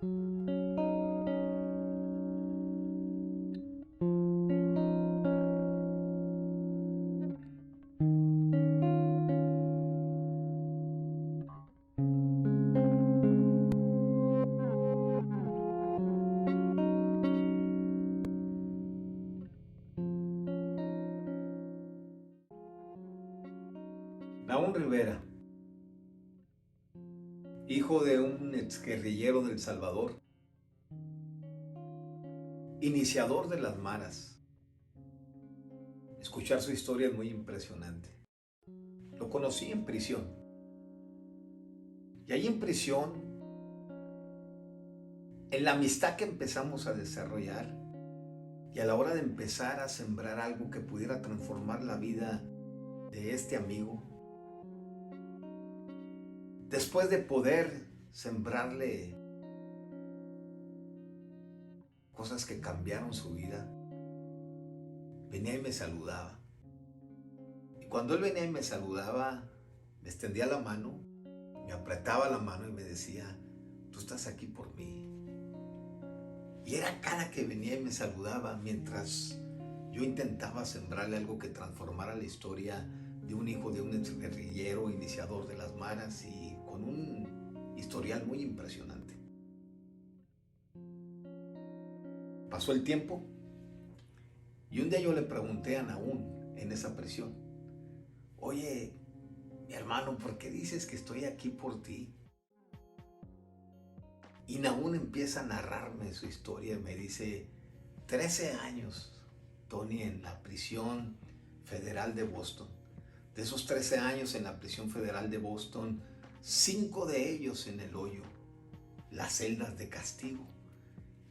Naún Rivera, hijo de un exguerrillero del Salvador, iniciador de las maras. Escuchar su historia es muy impresionante. Lo conocí en prisión. Y ahí en prisión, en la amistad que empezamos a desarrollar y a la hora de empezar a sembrar algo que pudiera transformar la vida de este amigo, después de poder sembrarle cosas que cambiaron su vida, venía y me saludaba. Y cuando él venía y me saludaba, me extendía la mano, me apretaba la mano y me decía: tú estás aquí por mí. Y era cada que venía y me saludaba mientras yo intentaba sembrarle algo que transformara la historia de un hijo de un exguerrillero, iniciador de las maras y con un historial muy impresionante. Pasó el tiempo y un día yo le pregunté a Naún en esa prisión: oye, mi hermano, ¿por qué dices que estoy aquí por ti? Y Naún empieza a narrarme su historia y me dice: 13 años, Tony, en la prisión federal de Boston. De esos 13 años en la prisión federal de Boston, 5 de ellos en el hoyo, las celdas de castigo.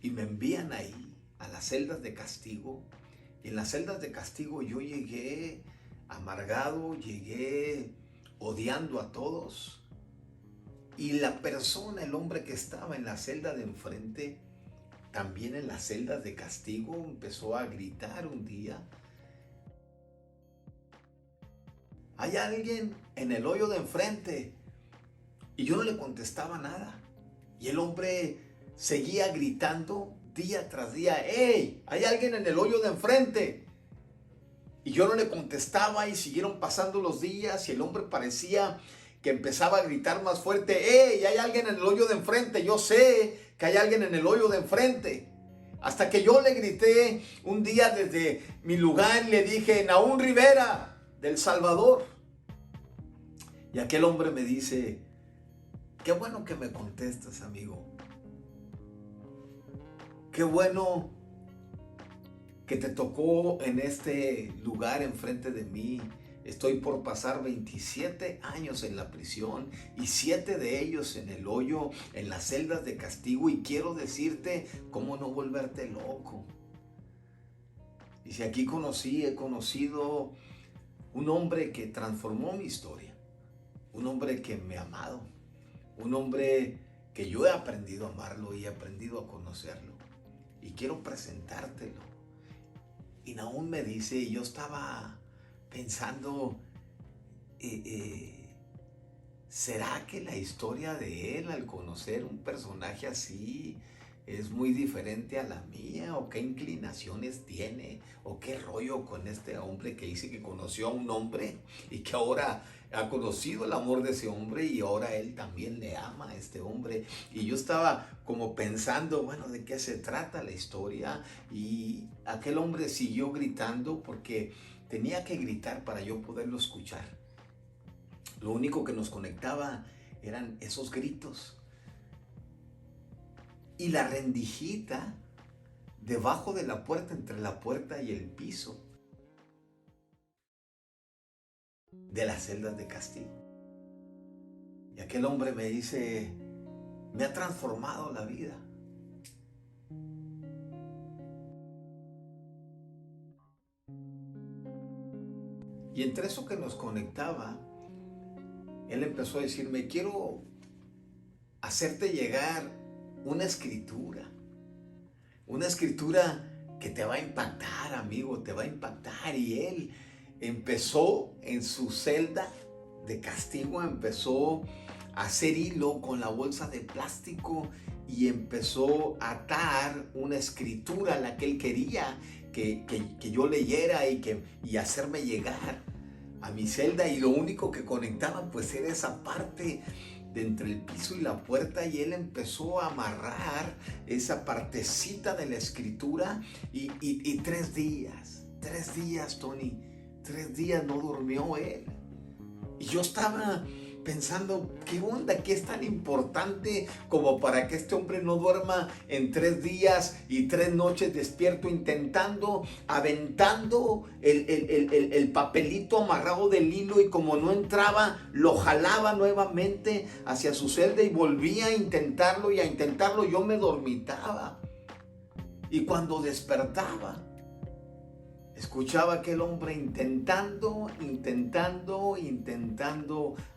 Y me envían ahí, a las celdas de castigo. Y en las celdas de castigo yo llegué amargado, llegué odiando a todos. Y la persona, el hombre que estaba en la celda de enfrente, también en las celdas de castigo, empezó a gritar un día: hay alguien en el hoyo de enfrente. Y yo no le contestaba nada. Y el hombre seguía gritando día tras día: ¡hey! Hay alguien en el hoyo de enfrente. Y yo no le contestaba y siguieron pasando los días y el hombre parecía que empezaba a gritar más fuerte: ¡hey! Hay alguien en el hoyo de enfrente. Yo sé que hay alguien en el hoyo de enfrente. Hasta que yo le grité un día desde mi lugar y le dije: Naún Rivera, del Salvador. Y aquel hombre me dice: qué bueno que me contestas, amigo. Qué bueno que te tocó en este lugar enfrente de mí. Estoy por pasar 27 años en la prisión y 7 de ellos en el hoyo, en las celdas de castigo, y quiero decirte cómo no volverte loco. Y si aquí he conocido un hombre que transformó mi historia, un hombre que me ha amado, un hombre que yo he aprendido a amarlo y he aprendido a conocerlo. Y quiero presentártelo. Y Naún me dice, y yo estaba pensando, ¿será que la historia de él al conocer un personaje así es muy diferente a la mía? ¿O qué inclinaciones tiene? ¿O qué rollo con este hombre que dice que conoció a un hombre y que ahora ha conocido el amor de ese hombre y ahora él también le ama a este hombre? Y yo estaba como pensando, bueno, ¿de qué se trata la historia? Y aquel hombre siguió gritando porque tenía que gritar para yo poderlo escuchar. Lo único que nos conectaba eran esos gritos. Y la rendijita debajo de la puerta, entre la puerta y el piso de las celdas de castigo. Y aquel hombre me dice, me ha transformado la vida. Y entre eso que nos conectaba, él empezó a decirme, quiero hacerte llegar una escritura que te va a impactar, amigo, te va a impactar. Y él empezó en su celda de castigo, empezó a hacer hilo con la bolsa de plástico y empezó a atar una escritura a la que él quería que yo leyera y hacerme llegar a mi celda, y lo único que conectaba pues era esa parte de entre el piso y la puerta, y él empezó a amarrar esa partecita de la escritura y 3 días, Tony, 3 días no durmió él. Y yo estaba pensando, ¿qué onda? ¿Qué es tan importante como para que este hombre no duerma en 3 días y 3 noches despierto intentando, aventando el papelito amarrado del hilo, y como no entraba, lo jalaba nuevamente hacia su celda y volvía a intentarlo y a intentarlo? Yo me dormitaba. Y cuando despertaba, escuchaba a aquel hombre intentando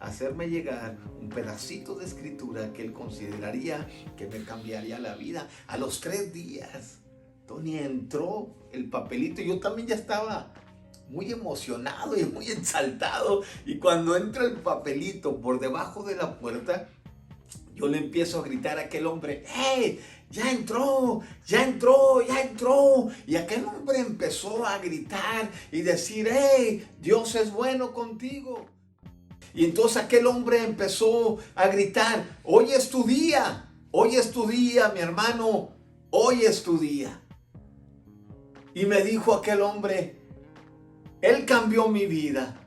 hacerme llegar un pedacito de escritura que él consideraría que me cambiaría la vida. A los 3 días, Tony, entró el papelito. Yo también ya estaba muy emocionado y muy exaltado. Y cuando entra el papelito por debajo de la puerta, yo le empiezo a gritar a aquel hombre: ¡Hey! ¡Ya entró! ¡Ya entró! ¡Ya entró! Y aquel hombre empezó a gritar y decir: ¡Hey! Dios es bueno contigo. Y entonces aquel hombre empezó a gritar: hoy es tu día, mi hermano, hoy es tu día. Y me dijo aquel hombre: él cambió mi vida.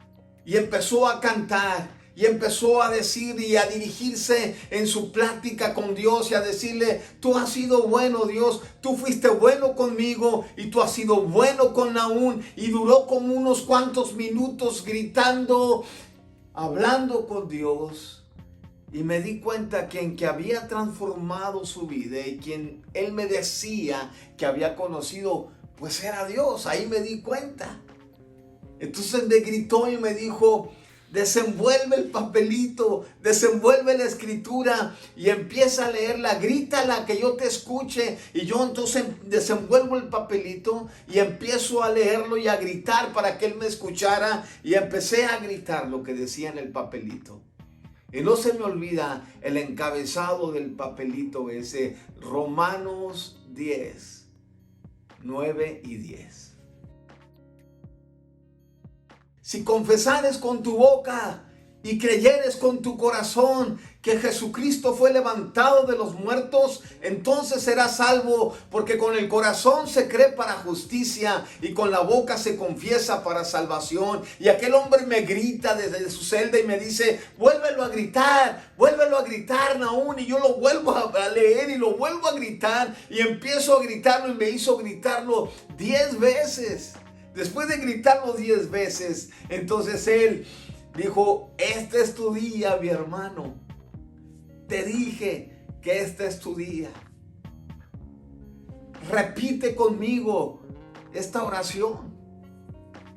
Y empezó a cantar. Y empezó a decir y a dirigirse en su plática con Dios y a decirle: tú has sido bueno, Dios, tú fuiste bueno conmigo y tú has sido bueno con Nahum. Y duró como unos cuantos minutos gritando, hablando con Dios. Y me di cuenta que quien había transformado su vida y quien él me decía que había conocido, pues era Dios. Ahí me di cuenta. Entonces me gritó y me dijo: desenvuelve el papelito, desenvuelve la escritura y empieza a leerla, grítala que yo te escuche. Y yo entonces desenvuelvo el papelito y empiezo a leerlo y a gritar para que él me escuchara, y empecé a gritar lo que decía en el papelito. Y no se me olvida el encabezado del papelito ese: Romanos 10, 9 y 10. Si confesares con tu boca y creyeres con tu corazón que Jesucristo fue levantado de los muertos, entonces serás salvo, porque con el corazón se cree para justicia y con la boca se confiesa para salvación. Y aquel hombre me grita desde su celda y me dice: vuélvelo a gritar, Nahum. Y yo lo vuelvo a leer y lo vuelvo a gritar, y empiezo a gritarlo, y me hizo gritarlo 10 veces. Después de gritarlo 10 veces, entonces él dijo: este es tu día, mi hermano. Te dije que este es tu día. Repite conmigo esta oración.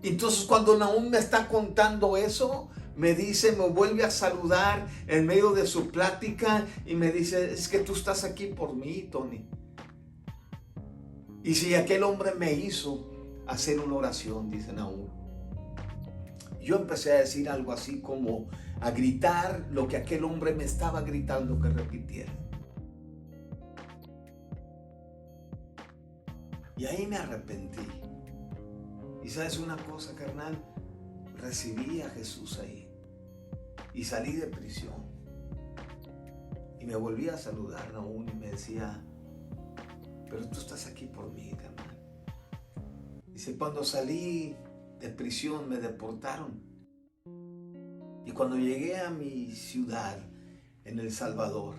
Entonces cuando Nahum me está contando eso, me dice, me vuelve a saludar en medio de su plática y me dice: es que tú estás aquí por mí, Tony. Y si aquel hombre me hizo hacer una oración, dice Nahum, yo empecé a decir algo así como a gritar lo que aquel hombre me estaba gritando que repitiera. Y ahí me arrepentí. Y sabes una cosa, carnal, recibí a Jesús ahí y salí de prisión. Y me volví a saludar Nahum y me decía: pero tú estás aquí por mí, carnal. Dice: cuando salí de prisión me deportaron. Y cuando llegué a mi ciudad, en El Salvador,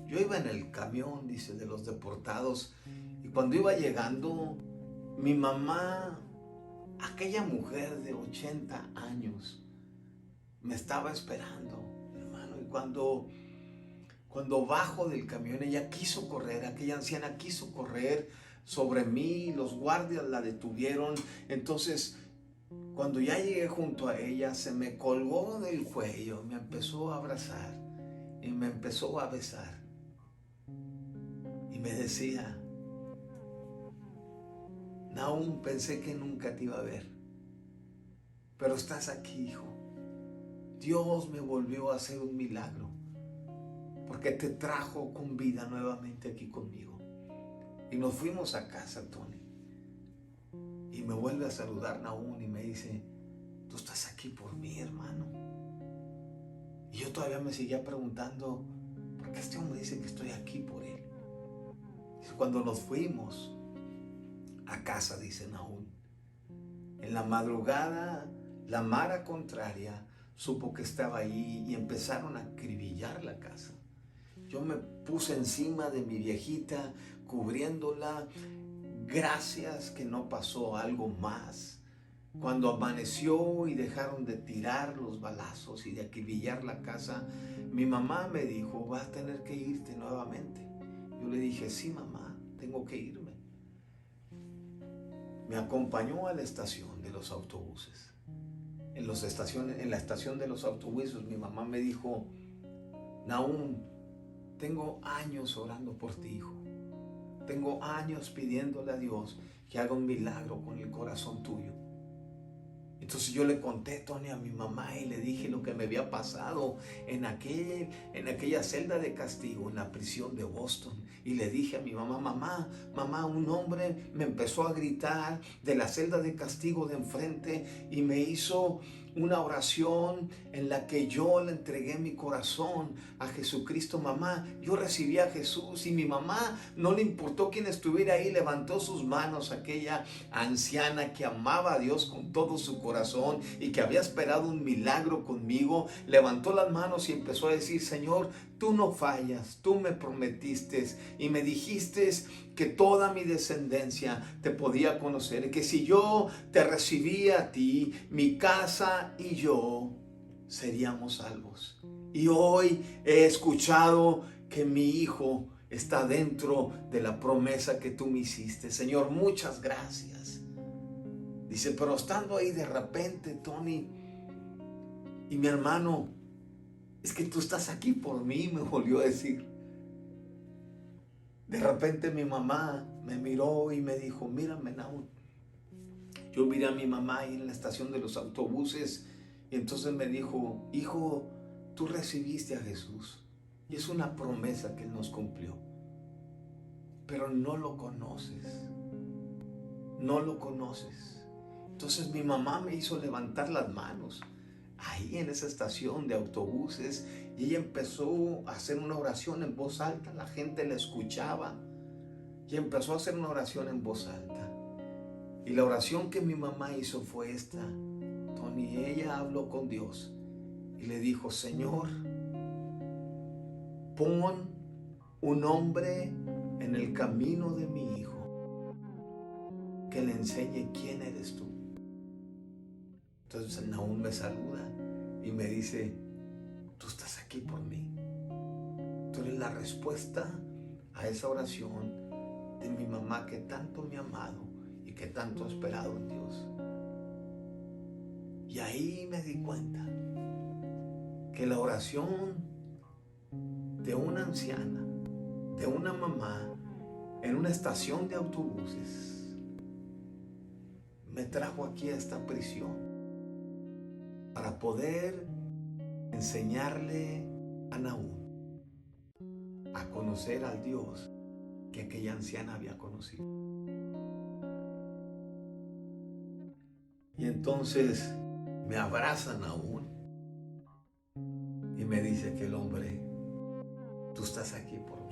yo iba en el camión, dice, de los deportados. Y cuando iba llegando, mi mamá, aquella mujer de 80 años, me estaba esperando, hermano. Y cuando bajo del camión, ella quiso correr, aquella anciana quiso correr sobre mí, los guardias la detuvieron. Entonces, cuando ya llegué junto a ella, se me colgó del cuello, me empezó a abrazar y me empezó a besar. Y me decía: Nahum, pensé que nunca te iba a ver, pero estás aquí, hijo. Dios me volvió a hacer un milagro, porque te trajo con vida nuevamente aquí conmigo. Y nos fuimos a casa, Tony. Y me vuelve a saludar Nahum y me dice, tú estás aquí por mí, hermano. Y yo todavía me seguía preguntando, ¿por qué este hombre dice que estoy aquí por él? Y cuando nos fuimos a casa, dice Nahum, en la madrugada, la mara contraria supo que estaba ahí y empezaron a acribillar la casa. Yo me puse encima de mi viejita, cubriéndola. Gracias que no pasó algo más. Cuando amaneció y dejaron de tirar los balazos y de acribillar la casa, mi mamá me dijo, vas a tener que irte nuevamente. Yo le dije, sí, mamá, tengo que irme. Me acompañó a la estación de los autobuses. En la estación de los autobuses, mi mamá me dijo, Nahum, tengo años orando por ti, hijo. Tengo años pidiéndole a Dios que haga un milagro con el corazón tuyo. Entonces yo le conté, Tony, a mi mamá y le dije lo que me había pasado en aquella celda de castigo, en la prisión de Boston. Y le dije a mi mamá, mamá, un hombre me empezó a gritar de la celda de castigo de enfrente y me hizo una oración en la que yo le entregué mi corazón a Jesucristo. Mamá, yo recibí a Jesús y mi mamá no le importó quién estuviera ahí, levantó sus manos, aquella anciana que amaba a Dios con todo su corazón y que había esperado un milagro conmigo, levantó las manos y empezó a decir, Señor, tú no fallas, tú me prometiste y me dijiste que toda mi descendencia te podía conocer, y que si yo te recibía a ti, mi casa y yo seríamos salvos. Y hoy he escuchado que mi hijo está dentro de la promesa que tú me hiciste. Señor, muchas gracias. Dice, pero estando ahí de repente, Tony, y mi hermano, es que tú estás aquí por mí, me volvió a decir. De repente mi mamá me miró y me dijo, mírame, Nahum. Yo miré a mi mamá ahí en la estación de los autobuses y entonces me dijo, hijo, tú recibiste a Jesús y es una promesa que Él nos cumplió, pero no lo conoces, no lo conoces. Entonces mi mamá me hizo levantar las manos ahí en esa estación de autobuses y ella empezó a hacer una oración en voz alta, la gente la escuchaba y empezó a hacer una oración en voz alta. Y la oración que mi mamá hizo fue esta, Tony. Ella habló con Dios y le dijo, Señor, pon un hombre en el camino de mi hijo que le enseñe quién eres tú. Entonces Nahum me saluda y me dice, tú estás aquí por mí. Tú eres la respuesta a esa oración de mi mamá que tanto me ha amado y que tanto ha esperado en Dios. Y ahí me di cuenta que la oración de una anciana, de una mamá, en una estación de autobuses, me trajo aquí a esta prisión para poder enseñarle a Nahum a conocer al Dios que aquella anciana había conocido. Y entonces me abraza Nahum y me dice que el hombre, tú estás aquí por